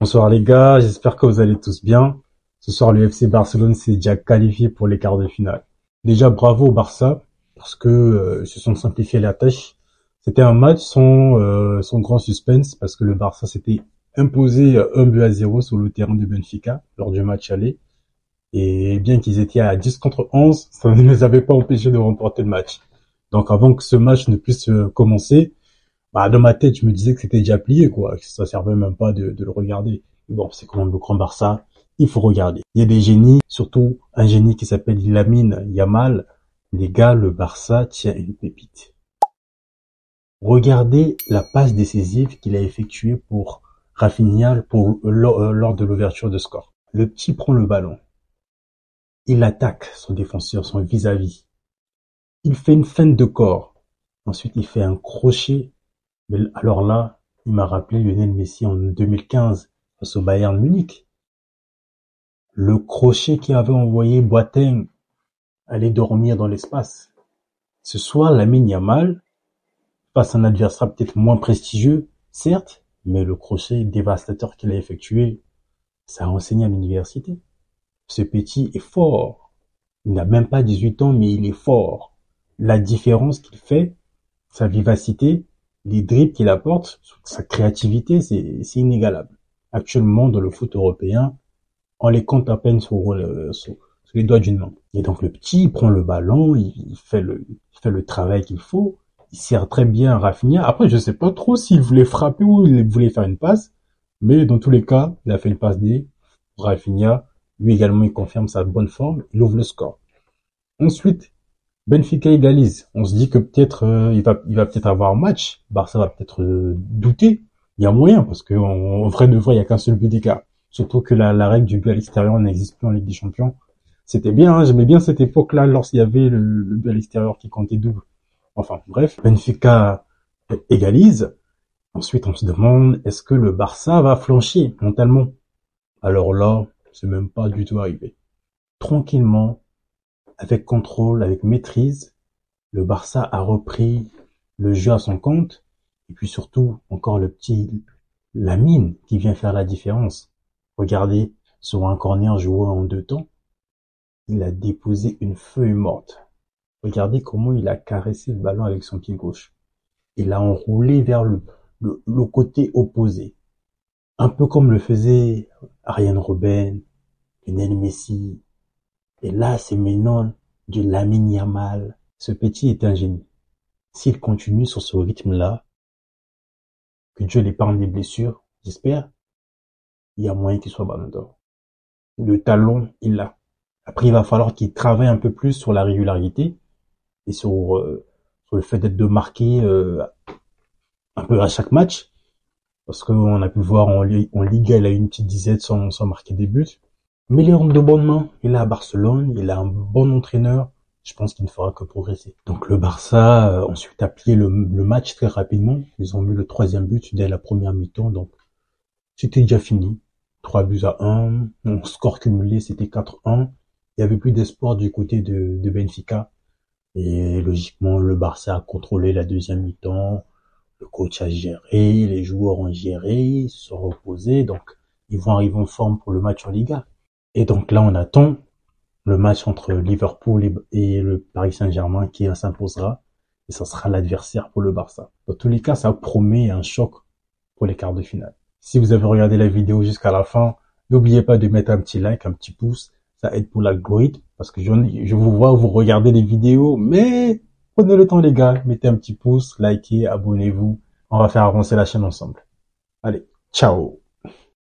Bonsoir les gars, j'espère que vous allez tous bien. Ce soir, le FC Barcelone s'est déjà qualifié pour les quarts de finale. Déjà, bravo au Barça, parce que ils se sont simplifiés la tâche. C'était un match sans grand suspense, parce que le Barça s'était imposé 1-0 sur le terrain de Benfica lors du match aller. Et bien qu'ils étaient à 10 contre 11, ça ne les avait pas empêchés de remporter le match. Donc avant que ce match ne puisse commencer, dans ma tête, je me disais que c'était déjà plié, quoi. Que ça servait même pas de le regarder. Mais bon, c'est quand même le grand Barça. Il faut regarder. Il y a des génies, surtout un génie qui s'appelle Lamine Yamal. Les gars, le Barça tient une pépite. Regardez la passe décisive qu'il a effectuée pour Rafinha lors de l'ouverture de score. Le petit prend le ballon. Il attaque son défenseur, son vis-à-vis. Il fait une feinte de corps. Ensuite, il fait un crochet. Mais alors là, il m'a rappelé Lionel Messi en 2015 face au Bayern Munich. Le crochet qui avait envoyé Boateng aller dormir dans l'espace. Ce soir, Lamine Yamal, face à un adversaire peut-être moins prestigieux, certes, mais le crochet dévastateur qu'il a effectué, ça a enseigné à l'université. Ce petit est fort. Il n'a même pas 18 ans, mais il est fort. La différence qu'il fait, sa vivacité, les dribbles qu'il apporte, sa créativité, c'est inégalable. Actuellement, dans le foot européen, on les compte à peine sur les doigts d'une main. Et donc le petit, il prend le ballon, il fait le travail qu'il faut, il sert très bien Rafinha. Après, je sais pas trop s'il voulait frapper ou il voulait faire une passe, mais dans tous les cas, il a fait une passe D. Rafinha, lui également, il confirme sa bonne forme, il ouvre le score. Ensuite, Benfica égalise. On se dit que peut-être il va peut-être avoir un match. Barça va peut-être douter. Il y a moyen parce que en vrai de vrai, il y a qu'un seul but d'écart. Surtout que la règle du but à l'extérieur n'existe plus en Ligue des Champions. C'était bien, hein, j'aimais bien cette époque-là lorsqu'il y avait le but à l'extérieur qui comptait double. Enfin bref, Benfica égalise. Ensuite, on se demande est-ce que le Barça va flancher mentalement? Alors là, c'est même pas du tout arrivé. Tranquillement, avec contrôle, avec maîtrise, le Barça a repris le jeu à son compte. Et puis surtout, encore le petit Lamine qui vient faire la différence. Regardez, sur un corner joué en 2 temps, il a déposé une feuille morte. Regardez comment il a caressé le ballon avec son pied gauche. Il l'a enroulé vers le côté opposé. Un peu comme le faisait Arjen Robben, Lionel Messi. Et là, c'est maintenant du Lamine Yamal. Ce petit est un génie. S'il continue sur ce rythme-là, que Dieu l'épargne des blessures, j'espère, il y a moyen qu'il soit ballon d'or. Le talent, il l'a. Après, il va falloir qu'il travaille un peu plus sur la régularité et sur le fait d'être de marquer un peu à chaque match. Parce qu'on a pu voir en Liga, il a eu une petite dizaine sans marquer des buts. Mais il est de bonnes mains. Il est à Barcelone, il a un bon entraîneur. Je pense qu'il ne fera que progresser. Donc le Barça ensuite a plié le match très rapidement. Ils ont mis le 3e but dès la première mi-temps. Donc c'était déjà fini. 3-1. Mon score cumulé, c'était 4-1. Il y avait plus d'espoir du côté de Benfica. Et logiquement, le Barça a contrôlé la deuxième mi-temps. Le coach a géré, les joueurs ont géré, ils se sont reposés. Donc ils vont arriver en forme pour le match en Liga. Et donc là, on attend le match entre Liverpool et le Paris Saint-Germain qui s'imposera. Et ça sera l'adversaire pour le Barça. Dans tous les cas, ça promet un choc pour les quarts de finale. Si vous avez regardé la vidéo jusqu'à la fin, n'oubliez pas de mettre un petit like, un petit pouce. Ça aide pour l'algorithme parce que je vous vois, vous regardez les vidéos, mais prenez le temps les gars. Mettez un petit pouce, likez, abonnez-vous. On va faire avancer la chaîne ensemble. Allez, ciao!